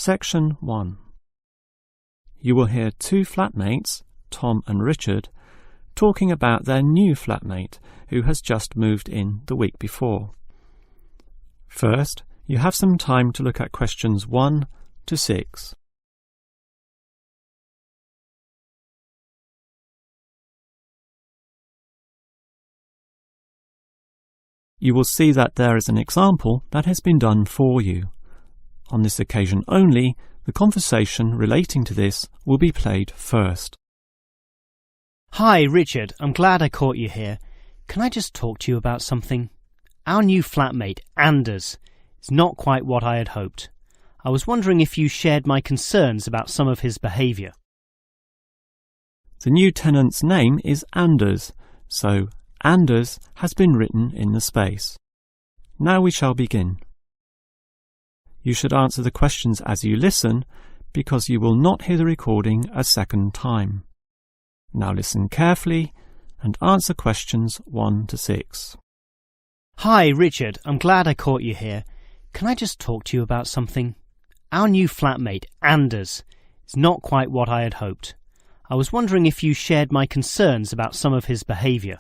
Section 1. You will hear two flatmates, Tom and Richard, talking about their new flatmate who has just moved in the week before. First, you have some time to look at questions 1 to 6. You will see that there is an example that has been done for you. On this occasion only, the conversation relating to this will be played first. Hi, Richard. I'm glad I caught you here. Can I just talk to you about something? Our new flatmate, Anders, is not quite what I had hoped. I was wondering if you shared my concerns about some of his behaviour. The new tenant's name is Anders, so Anders has been written in the space. Now we shall begin. You should answer the questions as you listen, because you will not hear the recording a second time. Now listen carefully and answer questions 1 to 6. Hi, Richard. I'm glad I caught you here. Can I just talk to you about something? Our new flatmate, Anders, is not quite what I had hoped. I was wondering if you shared my concerns about some of his behaviour.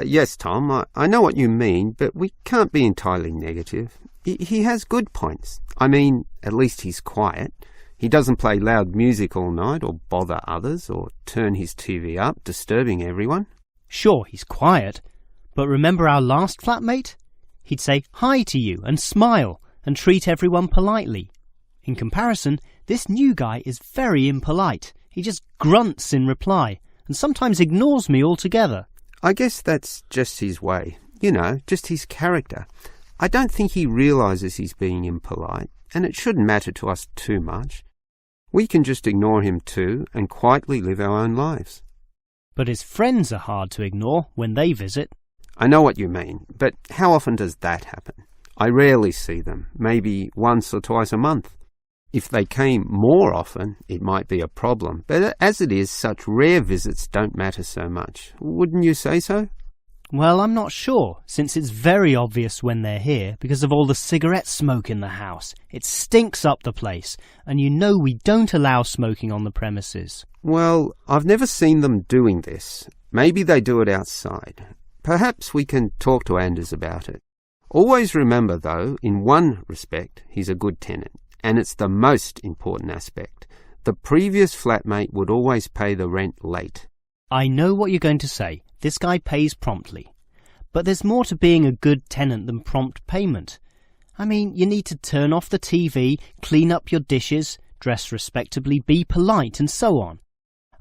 Yes, Tom, I know what you mean, but we can't be entirely negative. He has good points. I mean, at least he's quiet. He doesn't play loud music all night or bother others or turn his TV up, disturbing everyone. Sure, he's quiet, but remember our last flatmate? He'd say hi to you and smile and treat everyone politely. In comparison, this new guy is very impolite. He just grunts in reply and sometimes ignores me altogether. I guess that's just his way. You know, just his character. I don't think he realises he's being impolite, and it shouldn't matter to us too much. We can just ignore him too and quietly live our own lives. But his friends are hard to ignore when they visit. I know what you mean, but how often does that happen? I rarely see them, maybe once or twice a month. If they came more often, it might be a problem, but as it is, such rare visits don't matter so much. Wouldn't you say so? Well, I'm not sure, since it's very obvious when they're here because of all the cigarette smoke in the house. It stinks up the place, and you know we don't allow smoking on the premises. Well, I've never seen them doing this. Maybe they do it outside. Perhaps we can talk to Anders about it. Always remember, though, in one respect, he's a good tenant, and it's the most important aspect. The previous flatmate would always pay the rent late. I know what you're going to say. This guy pays promptly. But there's more to being a good tenant than prompt payment. I mean, you need to turn off the TV, clean up your dishes, dress respectably, be polite, and so on.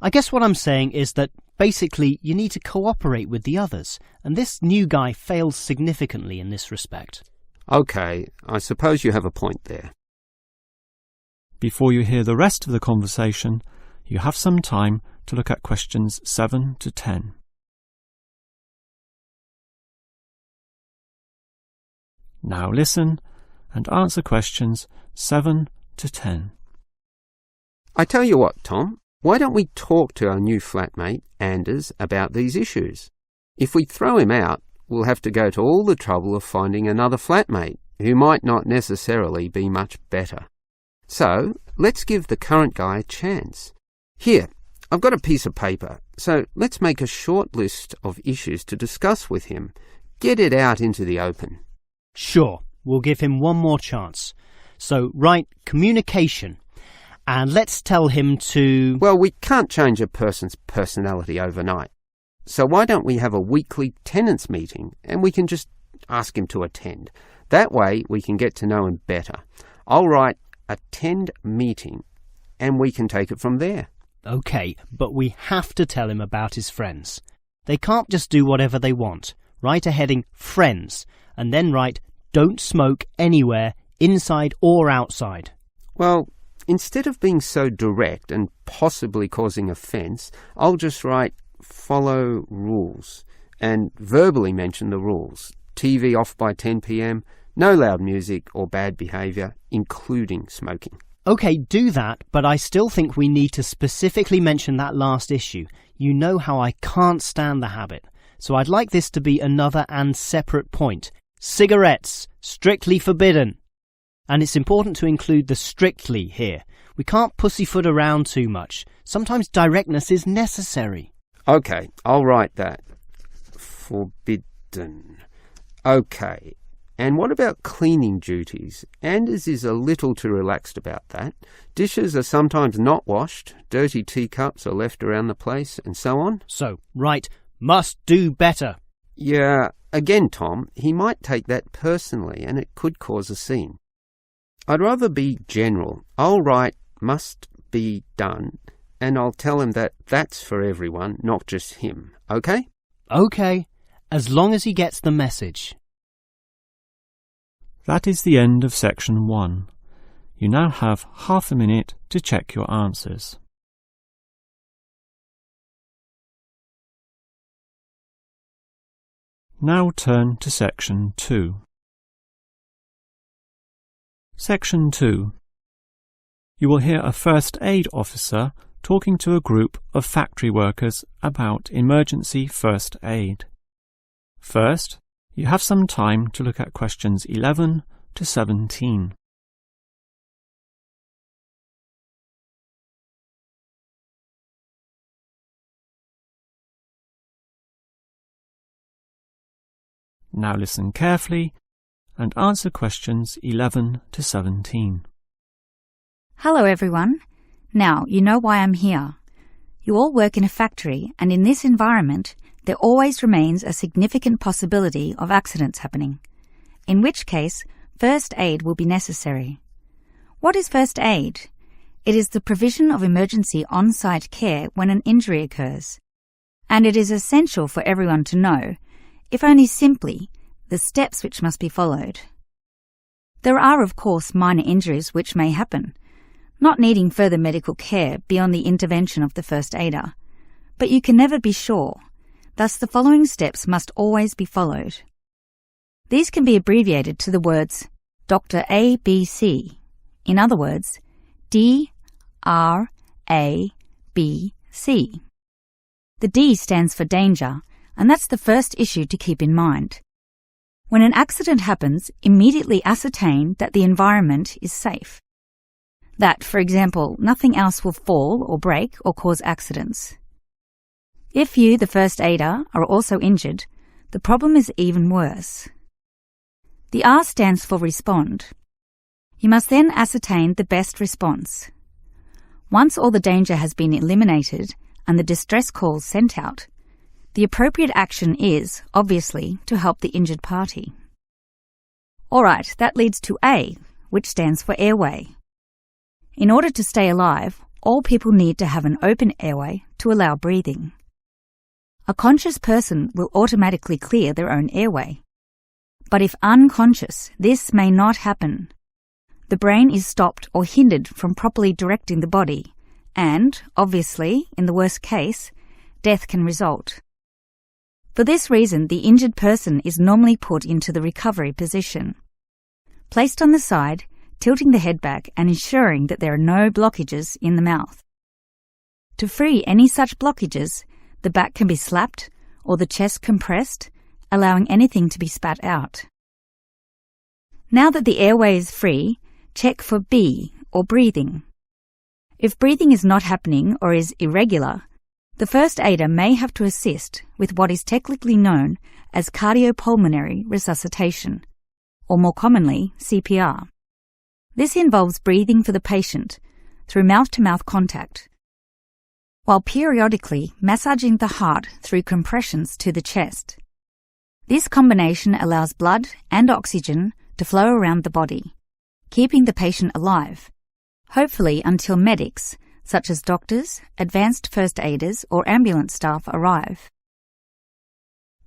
I guess what I'm saying is that basically you need to cooperate with the others, and this new guy fails significantly in this respect. Okay, I suppose you have a point there. Before you hear the rest of the conversation, you have some time to look at questions 7 to 10. Now listen and answer questions 7 to 10. I tell you what, Tom, why don't we talk to our new flatmate, Anders, about these issues? If we throw him out, we'll have to go to all the trouble of finding another flatmate, who might not necessarily be much better. So, let's give the current guy a chance. Here, I've got a piece of paper, so let's make a short list of issues to discuss with him. Get it out into the open. Sure, we'll give him one more chance. So write communication, and let's tell him to... Well, we can't change a person's personality overnight. So why don't we have a weekly tenants meeting, and we can just ask him to attend. That way we can get to know him better. I'll write attend meeting, and we can take it from there. OK, but we have to tell him about his friends. They can't just do whatever they want. Write a heading friends, and then write don't smoke anywhere, inside or outside. Well, instead of being so direct and possibly causing offence, I'll just write follow rules and verbally mention the rules. TV off by 10 p.m, no loud music or bad behaviour, including smoking. OK, do that, but I still think we need to specifically mention that last issue. You know how I can't stand the habit. So I'd like this to be another and separate point. Cigarettes, strictly forbidden. And it's important to include the strictly here. We can't pussyfoot around too much. Sometimes directness is necessary. OK, I'll write that. Forbidden. OK. And what about cleaning duties? Anders is a little too relaxed about that. Dishes are sometimes not washed, dirty teacups are left around the place, and so on. So, right, must do better. Yeah, again, Tom, he might take that personally and it could cause a scene. I'd rather be general. I'll write must be done and I'll tell him that that's for everyone, not just him. OK? OK, as long as he gets the message. That is the end of section 1. You now have half a minute to check your answers. Now turn to section 2. Section 2. You will hear a first aid officer talking to a group of factory workers about emergency first aid. First, you have some time to look at questions 11 to 17. Now listen carefully and answer questions 11 to 17. Hello everyone. Now you know why I'm here. You all work in a factory, and in this environment there always remains a significant possibility of accidents happening, in which case first aid will be necessary. What is first aid? It is the provision of emergency on-site care when an injury occurs, and it is essential for everyone to know, if only simply, the steps which must be followed. There are, of course, minor injuries which may happen, not needing further medical care beyond the intervention of the first aider, but you can never be sure. Thus, the following steps must always be followed. These can be abbreviated to the words Dr. A, B, C. In other words, D, R, A, B, C. The D stands for danger, and that's the first issue to keep in mind. When an accident happens, immediately ascertain that the environment is safe. That, for example, nothing else will fall or break or cause accidents. If you, the first aider, are also injured, the problem is even worse. The R stands for respond. You must then ascertain the best response. Once all the danger has been eliminated and the distress calls sent out, the appropriate action is, obviously, to help the injured party. Alright, that leads to A, which stands for airway. In order to stay alive, all people need to have an open airway to allow breathing. A conscious person will automatically clear their own airway. But if unconscious, this may not happen. The brain is stopped or hindered from properly directing the body, and, obviously, in the worst case, death can result. For this reason, the injured person is normally put into the recovery position. Placed on the side, tilting the head back and ensuring that there are no blockages in the mouth. To free any such blockages, the back can be slapped or the chest compressed, allowing anything to be spat out. Now that the airway is free, check for B, or breathing. If breathing is not happening or is irregular, the first aider may have to assist with what is technically known as cardiopulmonary resuscitation, or more commonly, CPR. This involves breathing for the patient through mouth-to-mouth contact, while periodically massaging the heart through compressions to the chest. This combination allows blood and oxygen to flow around the body, keeping the patient alive, hopefully until medics, such as doctors, advanced first aiders, or ambulance staff arrive.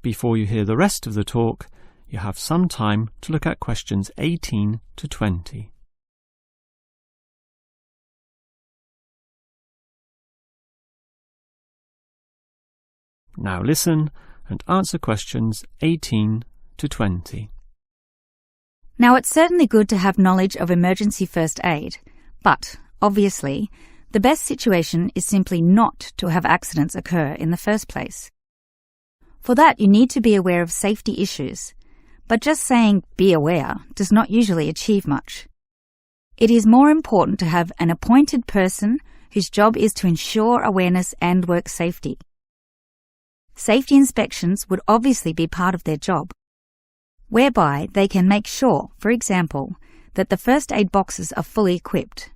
Before you hear the rest of the talk, you have some time to look at questions 18 to 20. Now listen and answer questions 18 to 20. Now, it's certainly good to have knowledge of emergency first aid, but, obviously, the best situation is simply not to have accidents occur in the first place. For that, you need to be aware of safety issues, but just saying "be aware" does not usually achieve much. It is more important to have an appointed person whose job is to ensure awareness and work safety. Safety inspections would obviously be part of their job, whereby they can make sure, for example, that the first aid boxes are fully equipped.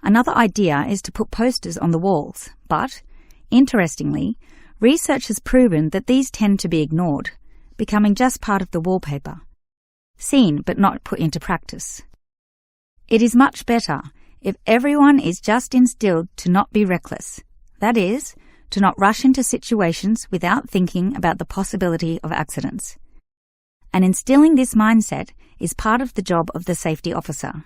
Another idea is to put posters on the walls, but, interestingly, research has proven that these tend to be ignored, becoming just part of the wallpaper, seen but not put into practice. It is much better if everyone is just instilled to not be reckless, that is, to not rush into situations without thinking about the possibility of accidents. And instilling this mindset is part of the job of the safety officer.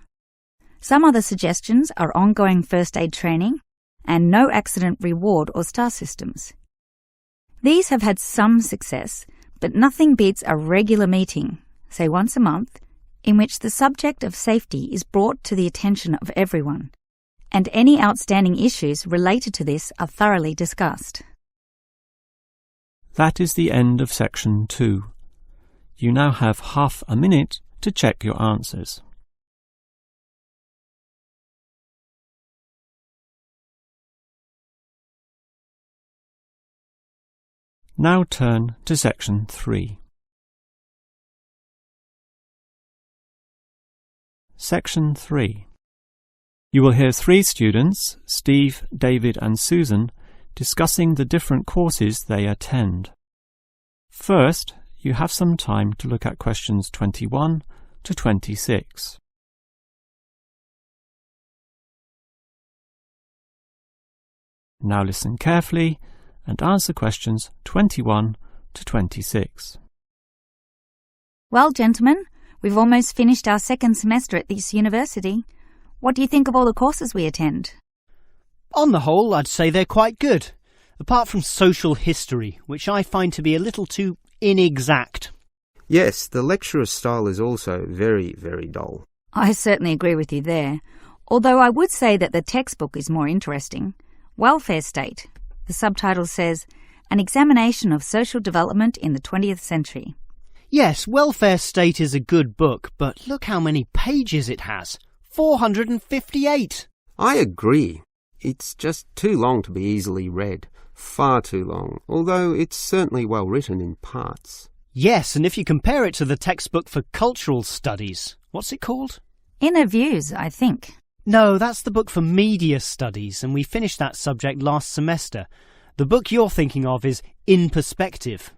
Some other suggestions are ongoing first aid training and no accident reward or star systems. These have had some success, but nothing beats a regular meeting, say once a month, in which the subject of safety is brought to the attention of everyone, and any outstanding issues related to this are thoroughly discussed. That is the end of section 2. You now have half a minute to check your answers. Now turn to section 3. Section 3. You will hear 3 students, Steve, David and Susan, discussing the different courses they attend. First, you have some time to look at questions 21 to 26. Now listen carefully and answer questions 21 to 26. Well, gentlemen, we've almost finished our second semester at this university. What do you think of all the courses we attend? On the whole, I'd say they're quite good, apart from social history, which I find to be a little too inexact. Yes, the lecturer's style is also very, very dull. I certainly agree with you there, although I would say that the textbook is more interesting. Welfare State. The subtitle says, An Examination of Social Development in the 20th Century. Yes, Welfare State is a good book, but look how many pages it has. 458! I agree. It's just too long to be easily read. Far too long, although it's certainly well written in parts. Yes, and if you compare it to the textbook for cultural studies, what's it called? Inner Views, I think. No, that's the book for media studies, and we finished that subject last semester. The book you're thinking of is In Perspective.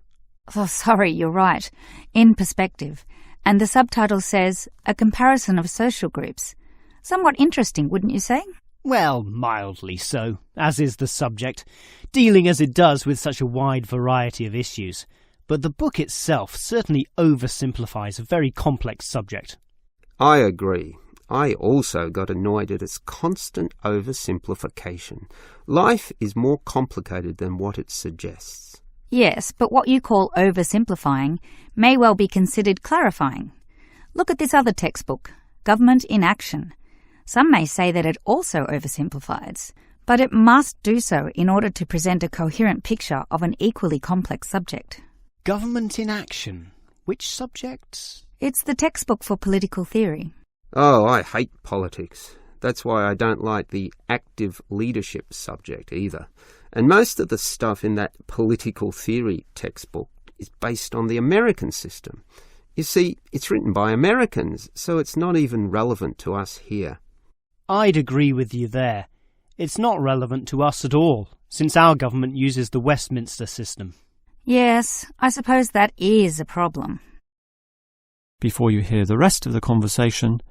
Oh, sorry, you're right. In Perspective. And the subtitle says, A Comparison of Social Groups. Somewhat interesting, wouldn't you say? Well, mildly so, as is the subject, dealing as it does with such a wide variety of issues. But the book itself certainly oversimplifies a very complex subject. I agree. I also got annoyed at its constant oversimplification. Life is more complicated than what it suggests. Yes, but what you call oversimplifying may well be considered clarifying. Look at this other textbook, Government in Action. Some may say that it also oversimplifies, but it must do so in order to present a coherent picture of an equally complex subject. Government in Action? Which subject? It's the textbook for political theory. Oh, I hate politics. That's why I don't like the active leadership subject either. And most of the stuff in that political theory textbook is based on the American system. You see, it's written by Americans, so it's not even relevant to us here. I'd agree with you there. It's not relevant to us at all, since our government uses the Westminster system. Yes, I suppose that is a problem. Before you hear the rest of the conversation,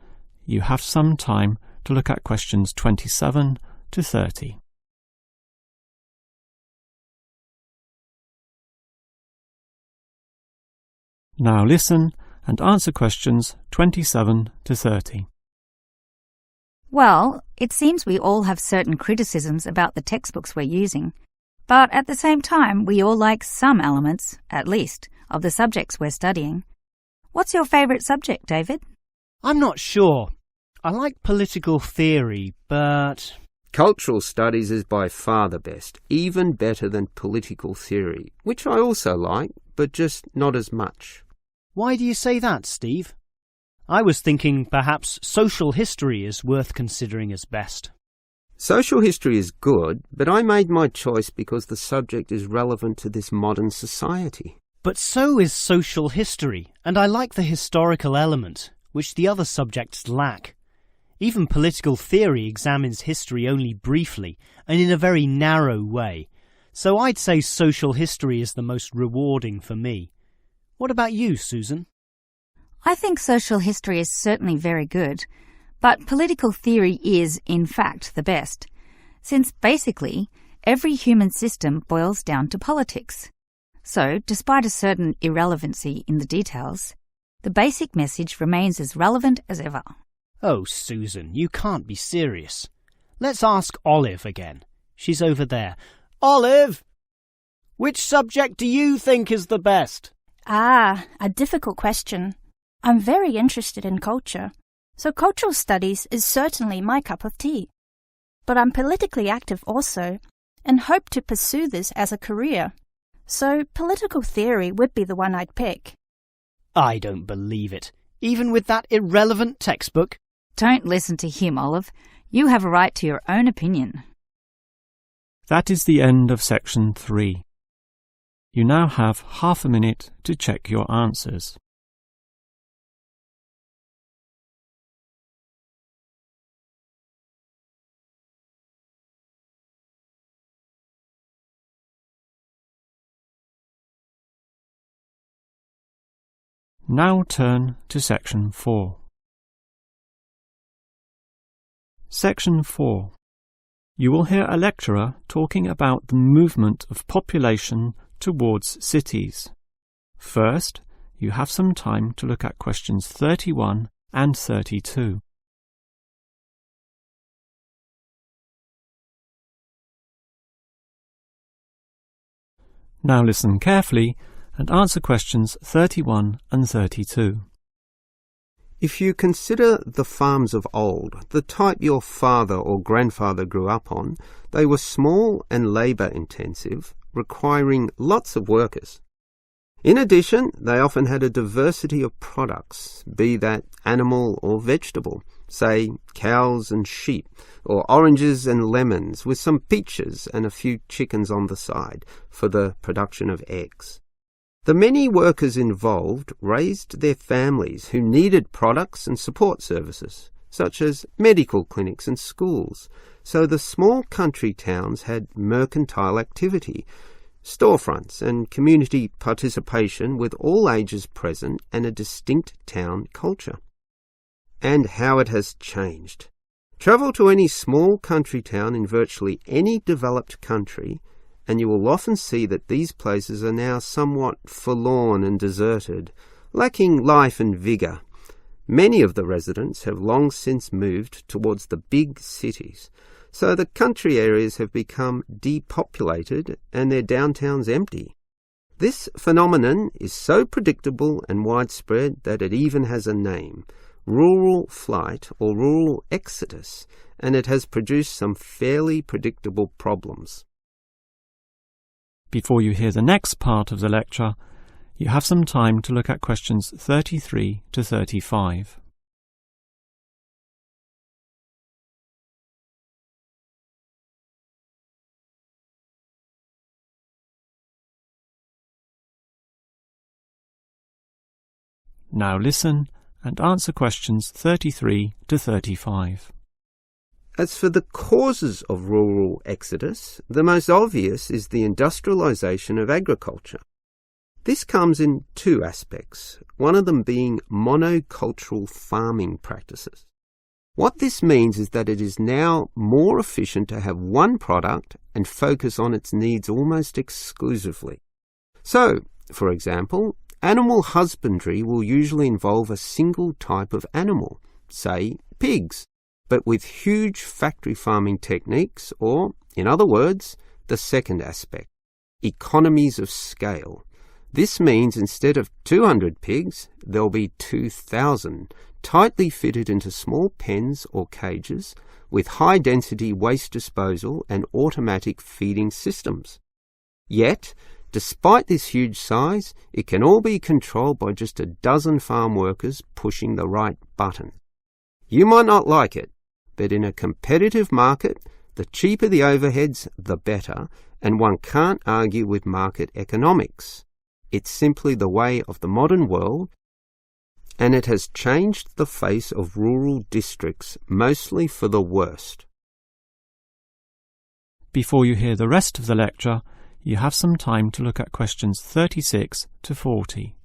you have some time to look at questions 27 to 30. Now listen and answer questions 27 to 30. Well, it seems we all have certain criticisms about the textbooks we're using, but at the same time we all like some elements, at least, of the subjects we're studying. What's your favourite subject, David? I'm not sure. I like political theory, but... Cultural studies is by far the best, even better than political theory, which I also like, but just not as much. Why do you say that, Steve? I was thinking perhaps social history is worth considering as best. Social history is good, but I made my choice because the subject is relevant to this modern society. But so is social history, and I like the historical element, which the other subjects lack. Even political theory examines history only briefly and in a very narrow way, so I'd say social history is the most rewarding for me. What about you, Susan? I think social history is certainly very good, but political theory is, in fact, the best, since basically every human system boils down to politics. So, despite a certain irrelevancy in the details, the basic message remains as relevant as ever. Oh, Susan, you can't be serious. Let's ask Olive again. She's over there. Olive! Which subject do you think is the best? Ah, a difficult question. I'm very interested in culture, so cultural studies is certainly my cup of tea. But I'm politically active also, and hope to pursue this as a career. So political theory would be the one I'd pick. I don't believe it. Even with that irrelevant textbook? Don't listen to him, Olive. You have a right to your own opinion. That is the end of section 3. You now have half a minute to check your answers. Now turn to section 4. Section 4. You will hear a lecturer talking about the movement of population towards cities. First, you have some time to look at questions 31 and 32. Now listen carefully and answer questions 31 and 32. If you consider the farms of old, the type your father or grandfather grew up on, they were small and labour-intensive, requiring lots of workers. In addition, they often had a diversity of products, be that animal or vegetable, say cows and sheep, or oranges and lemons, with some peaches and a few chickens on the side for the production of eggs. The many workers involved raised their families who needed products and support services, such as medical clinics and schools, so the small country towns had mercantile activity, storefronts and community participation with all ages present and a distinct town culture. And how it has changed. Travel to any small country town in virtually any developed country, and you will often see that these places are now somewhat forlorn and deserted, lacking life and vigour. Many of the residents have long since moved towards the big cities, so the country areas have become depopulated and their downtowns empty. This phenomenon is so predictable and widespread that it even has a name, rural flight or rural exodus, and it has produced some fairly predictable problems. Before you hear the next part of the lecture, you have some time to look at questions 33 to 35. Now listen and answer questions 33 to 35. As for the causes of rural exodus, the most obvious is the industrialisation of agriculture. This comes in two aspects, one of them being monocultural farming practices. What this means is that it is now more efficient to have one product and focus on its needs almost exclusively. So, for example, animal husbandry will usually involve a single type of animal, say pigs, but with huge factory farming techniques, or, in other words, the second aspect, economies of scale. This means instead of 200 pigs, there'll be 2,000, tightly fitted into small pens or cages, with high-density waste disposal and automatic feeding systems. Yet, Despite this huge size, it can all be controlled by just a dozen farm workers pushing the right button. You might not like it, but in a competitive market, the cheaper the overheads, the better, and one can't argue with market economics. It's simply the way of the modern world, and it has changed the face of rural districts, mostly for the worst. Before you hear the rest of the lecture, you have some time to look at questions 36 to 40.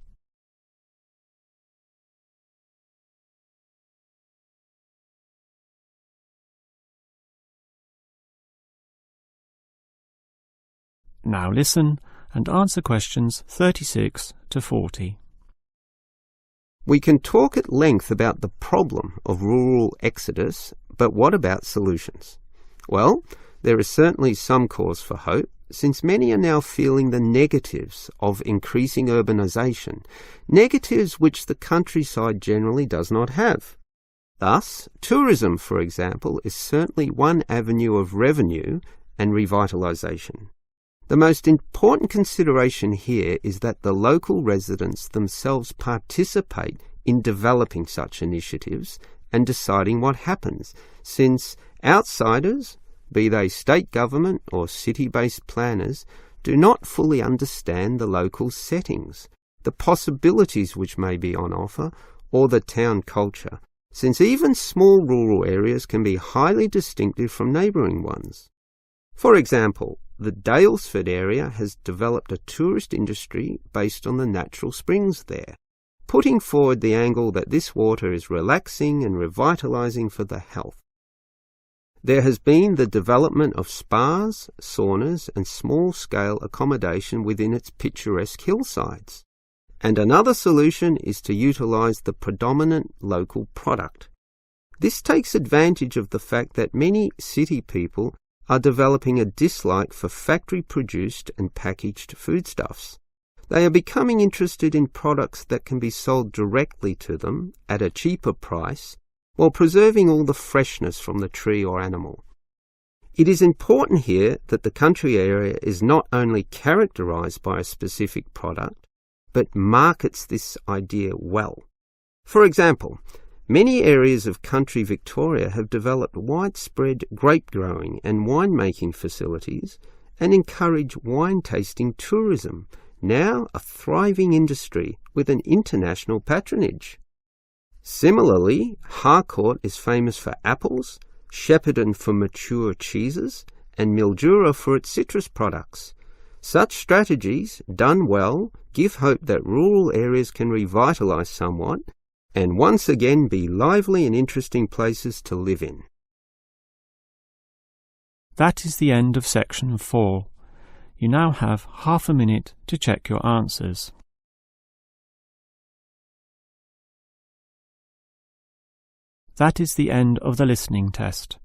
Now listen and answer questions 36 to 40. We can talk at length about the problem of rural exodus, but what about solutions? Well, there is certainly some cause for hope, since many are now feeling the negatives of increasing urbanisation, negatives which the countryside generally does not have. Thus, tourism, for example, is certainly one avenue of revenue and revitalisation. The most important consideration here is that the local residents themselves participate in developing such initiatives and deciding what happens, since outsiders, be they state government or city-based planners, do not fully understand the local settings, the possibilities which may be on offer, or the town culture, since even small rural areas can be highly distinctive from neighbouring ones. For example, the Daylesford area has developed a tourist industry based on the natural springs there, putting forward the angle that this water is relaxing and revitalising for the health. There has been the development of spas, saunas and small-scale accommodation within its picturesque hillsides. And another solution is to utilise the predominant local product. This takes advantage of the fact that many city people are developing a dislike for factory-produced and packaged foodstuffs. They are becoming interested in products that can be sold directly to them at a cheaper price, while preserving all the freshness from the tree or animal. It is important here that the country area is not only characterised by a specific product, but markets this idea well. For example, many areas of country Victoria have developed widespread grape growing and winemaking facilities and encourage wine tasting tourism, now a thriving industry with an international patronage. Similarly, Harcourt is famous for apples, Shepparton for mature cheeses, and Mildura for its citrus products. Such strategies, done well, give hope that rural areas can revitalise somewhat and once again be lively and interesting places to live in. That is the end of section 4. You now have half a minute to check your answers. That is the end of the listening test.